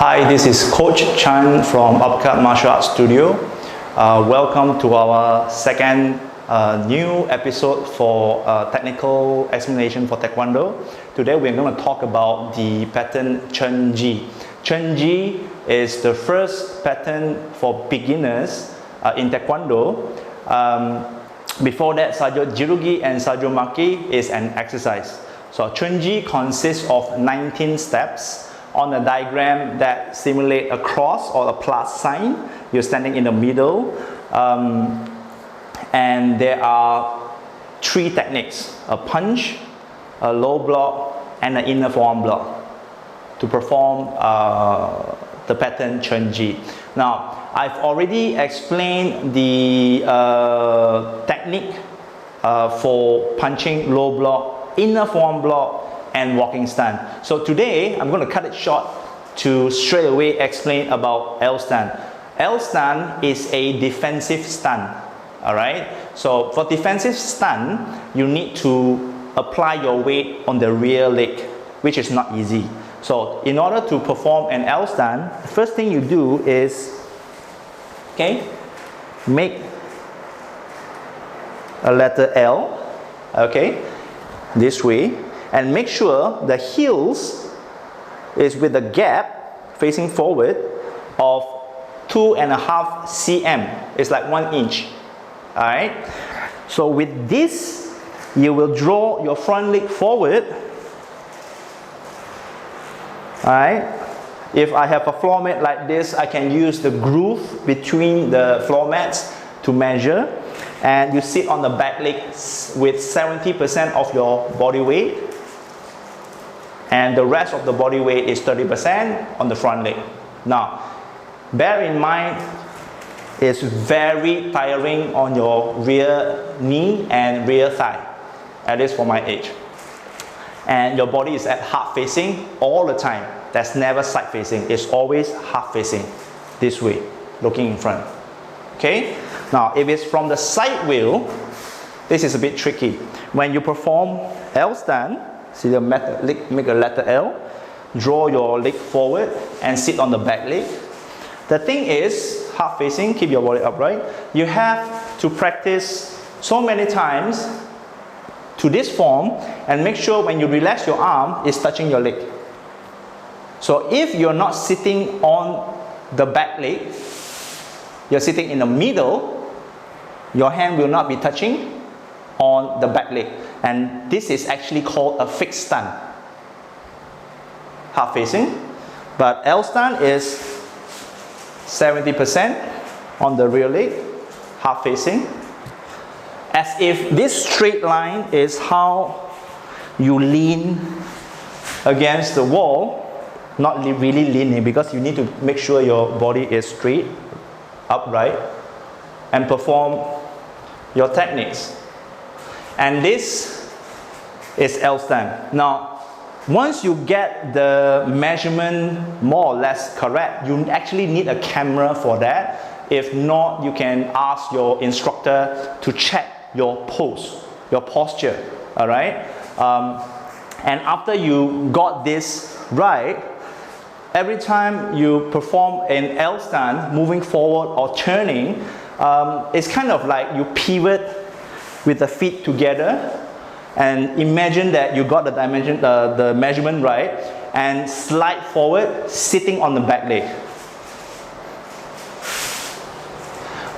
Hi, this is Coach Chan from Upcut Martial Arts Studio. Welcome to our second new episode for technical explanation for Taekwondo. Today we're going to talk about the pattern Chen Ji. Chen Ji is the first pattern for beginners in Taekwondo. Before that, Sajo Jirugi and Sajo Maki is an exercise. So Chen Ji consists of 19 steps on a diagram that simulate a cross or a plus sign. You're standing in the middle, and there are three techniques: a punch, a low block, and an inner forearm block to perform the pattern Chen Ji. Now, I've already explained the technique for punching, low block, inner forearm block, and walking stand. So today I'm going to cut it short to straight away explain about L stand. L stand is a defensive stand. Alright, so for defensive stand you need to apply your weight on the rear leg, which is not easy. So in order to perform an L stand, the first thing you do is make a letter L, this way, and make sure the heels is with a gap facing forward of 2.5 cm. It's like 1 inch. Alright, so with this you will draw your front leg forward. Alright, if I have a floor mat like this, I can use the groove between the floor mats to measure, and you sit on the back leg with 70% of your body weight, and the rest of the body weight is 30% on the front leg. Now, bear in mind, it's very tiring on your rear knee and rear thigh, at least for my age. And your body is at half facing all the time. That's never side facing. It's always half facing, this way, looking in front. Okay? Now, if it's from the side wheel, this is a bit tricky. When you perform L stand, see the leg, make a letter L, draw your leg forward and sit on the back leg. The thing is, half facing, keep your body upright. You have to practice so many times to this form, and make sure when you relax your arm, it's touching your leg. So if you're not sitting on the back leg, you're sitting in the middle, your hand will not be touching on the back leg. And this is actually called a fixed stand. Half facing. But L stand is 70% on the rear leg, half facing. As if this straight line is how you lean against the wall. Not really leaning, because you need to make sure your body is straight, upright, and perform your techniques. And this is L stand. Now, once you get the measurement more or less correct, you actually need a camera for that. If not, you can ask your instructor to check your pose, your posture. Alright? And after you got this right, every time you perform an L stand, moving forward or turning, it's kind of like you pivot with the feet together, and imagine that you got the dimension, the measurement right, and slide forward, sitting on the back leg.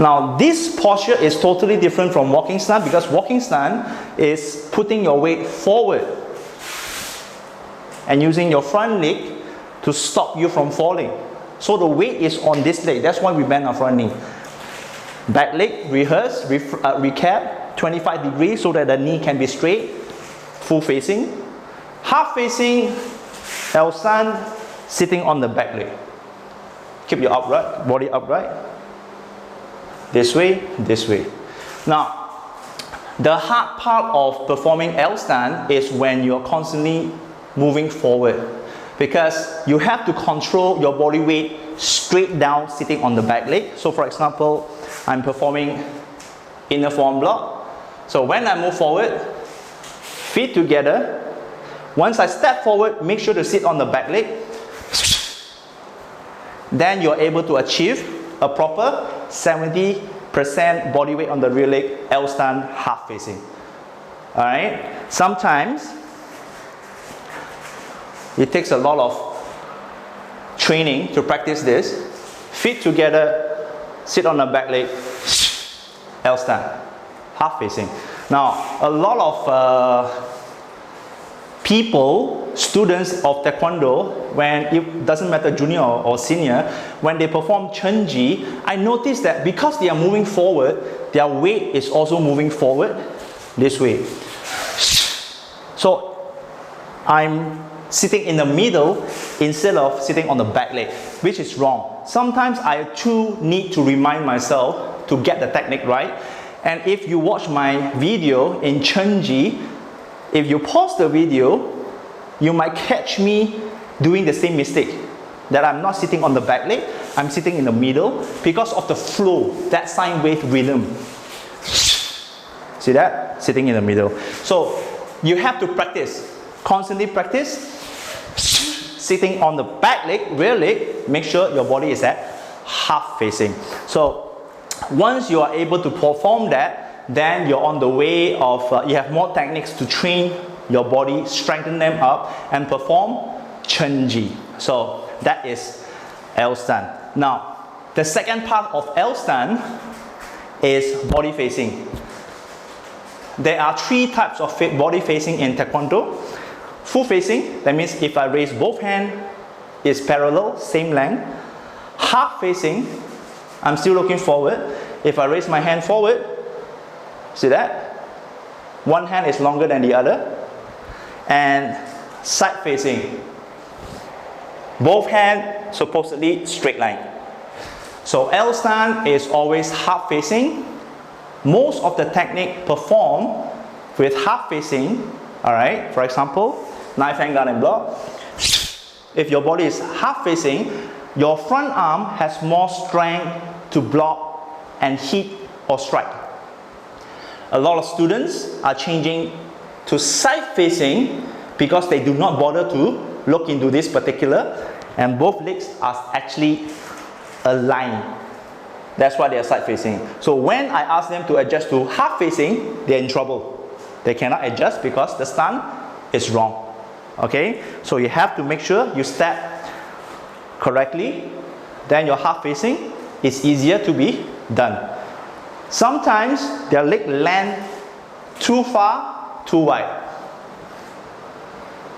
Now, this posture is totally different from walking stand, because walking stand is putting your weight forward and using your front leg to stop you from falling. So the weight is on this leg. That's why we bend our front knee. Back leg, rehearse, recap, 25 degrees so that the knee can be straight, full facing. Half facing, L stand, sitting on the back leg. Keep your upright, body upright. This way, this way. Now, the hard part of performing L stand is when you're constantly moving forward, because you have to control your body weight straight down, sitting on the back leg. So for example, I'm performing inner forearm block. So when I move forward, feet together. Once I step forward, make sure to sit on the back leg. then you're able to achieve a proper 70% body weight on the rear leg L stand half facing. Alright, sometimes it takes a lot of training to practice this. Feet together, sit on the back leg, L stand, half facing. Now, a lot of people, students of Taekwondo, when it doesn't matter junior or senior, when they perform Chunji, I notice that because they are moving forward, their weight is also moving forward this way. So I'm sitting in the middle instead of sitting on the back leg, which is wrong. Sometimes I too need to remind myself to get the technique right. And if you watch my video in Chunji, if you pause the video, you might catch me doing the same mistake. That I'm not sitting on the back leg, I'm sitting in the middle because of the flow, that sine wave rhythm. See that? Sitting in the middle. So you have to practice, constantly practice. Sitting on the back leg, rear leg, make sure your body is at half facing. So once you are able to perform that, then you're on the way of, you have more techniques to train your body, strengthen them up, and perform Chunji. So that is L stand. Now, the second part of L stand is body facing. There are three types of body facing in Taekwondo. Full facing, that means if I raise both hands, it's parallel, same length. Half facing, I'm still looking forward. If I raise my hand forward, see that? One hand is longer than the other. And side facing, both hands supposedly straight line. So L stand is always half facing. Most of the technique performed with half facing, alright, for example, knife hand guard and block. If your body is half facing, your front arm has more strength to block and hit or strike. A lot of students are changing to side facing because they do not bother to look into this particular, and both legs are actually aligned. That's why they are side facing. So when I ask them to adjust to half facing, they're in trouble. They cannot adjust because the stance is wrong. Okay, so you have to make sure you step correctly, then your half facing is easier to be done. Sometimes their leg land too far, too wide.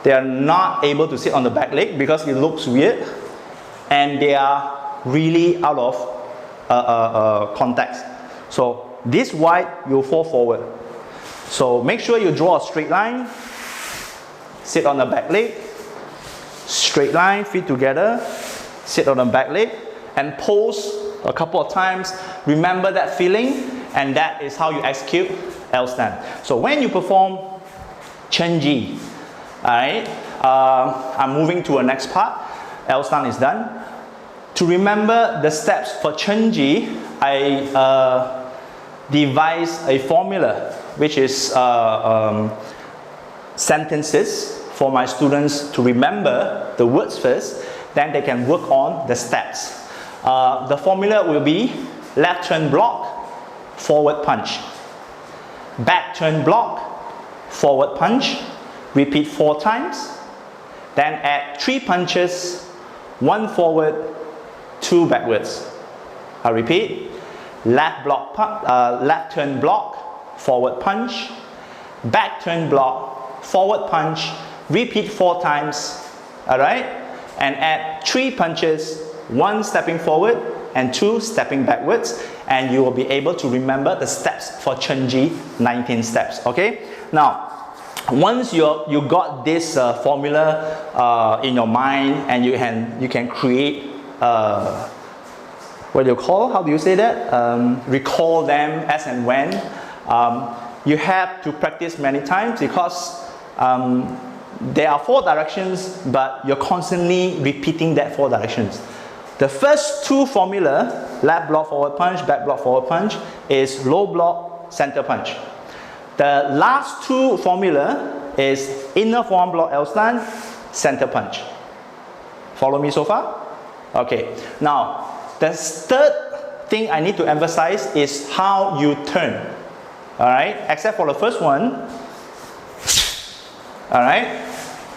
They are not able to sit on the back leg because it looks weird, and they are really out of context. So this wide, you'll fall forward. So make sure you draw a straight line, sit on the back leg, straight line, feet together, sit on the back leg, and pose a couple of times. Remember that feeling, and that is how you execute L stand. So when you perform Chunji, alright, I'm moving to a next part. L stand is done. To remember the steps for Chunji, I devised a formula, which is sentences for my students to remember the words first, then they can work on the steps. The formula will be left turn block, forward punch. Back turn block, forward punch. Repeat 4 times. Then add 3 punches, 1 forward, 2 backwards. I repeat, left turn block, forward punch. Back turn block, forward punch. Repeat 4 times. Alright? And add 3 punches, 1 stepping forward and 2 stepping backwards, and you will be able to remember the steps for Chunji, 19 steps. Okay? Now, once you got this formula in your mind, and you can create what do you call? How do you say that? Recall them as and when. You have to practice many times because there are 4 directions, but you're constantly repeating that 4 directions. The first 2 formula, left block forward punch, back block forward punch, is low block center punch. The last 2 formula is inner forearm block L stand, center punch. Follow me so far? Okay, now the third thing I need to emphasize is how you turn. Alright, except for the first one. Alright,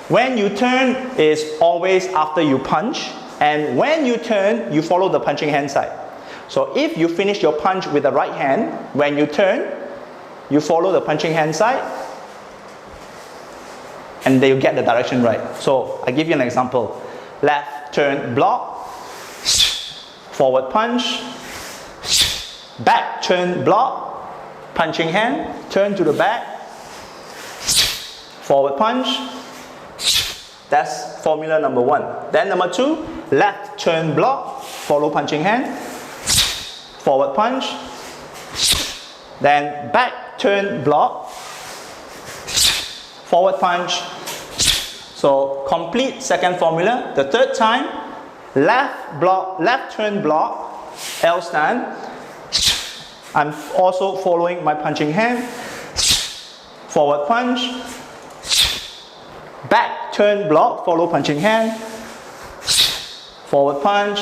when you turn is always after you punch, and when you turn, you follow the punching hand side. So if you finish your punch with the right hand, when you turn, you follow the punching hand side, and then you get the direction right. So I give you an example. Left turn block, forward punch, back turn block, punching hand, turn to the back, forward punch. That's formula number one. Then number two, left turn block, follow punching hand, forward punch, then back turn block, forward punch. So complete second formula. The third time, left block, left turn block, L stand. I'm also following my punching hand, forward punch, back turn block, follow punching hand, forward punch.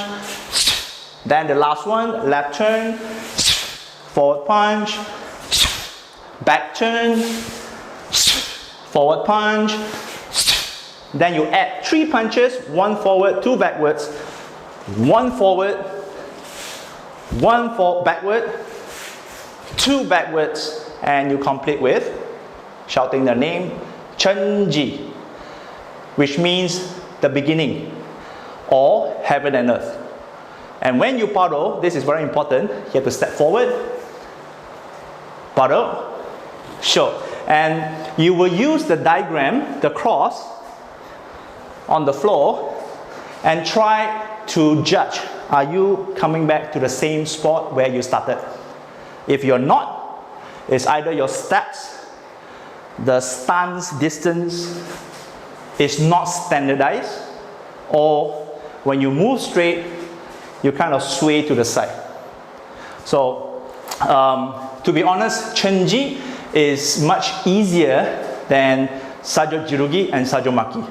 Then the last one, left turn, forward punch, back turn, forward punch. Then you add 3 punches, 1 forward, 2 backwards, 1 forward, 1 backward, 2 backwards, and you complete with shouting the name Chen Ji, which means the beginning, or heaven and earth. And when you paddle, this is very important, you have to step forward, paddle, show. And you will use the diagram, the cross, on the floor, and try to judge, are you coming back to the same spot where you started? If you're not, it's either your steps, the stance distance is not standardized, or when you move straight, you kind of sway to the side. So, to be honest, Chen Ji is much easier than Sajo Jirugi and Sajo Maki.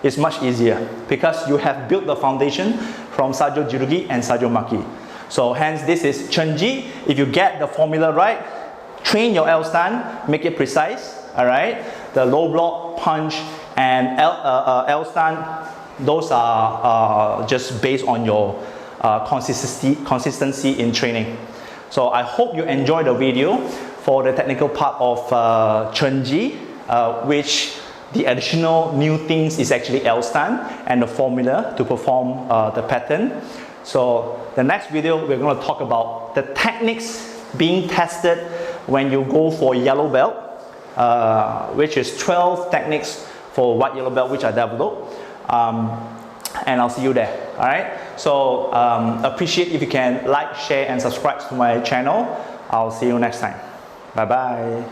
It's much easier because you have built the foundation from Sajo Jirugi and Sajo Maki. So hence this is Chen Ji. If you get the formula right, train your L stand, make it precise. Alright, the low block, punch, and L stand, those are just based on your consistency in training. So I hope you enjoyed the video for the technical part of Chen Ji, which the additional new things is actually L stand and the formula to perform the pattern. So the next video we're going to talk about the techniques being tested when you go for yellow belt, which is 12 techniques for white yellow belt which I developed. And I'll see you there. Alright, so appreciate if you can like, share and subscribe to my channel. I'll see you next time. Bye bye.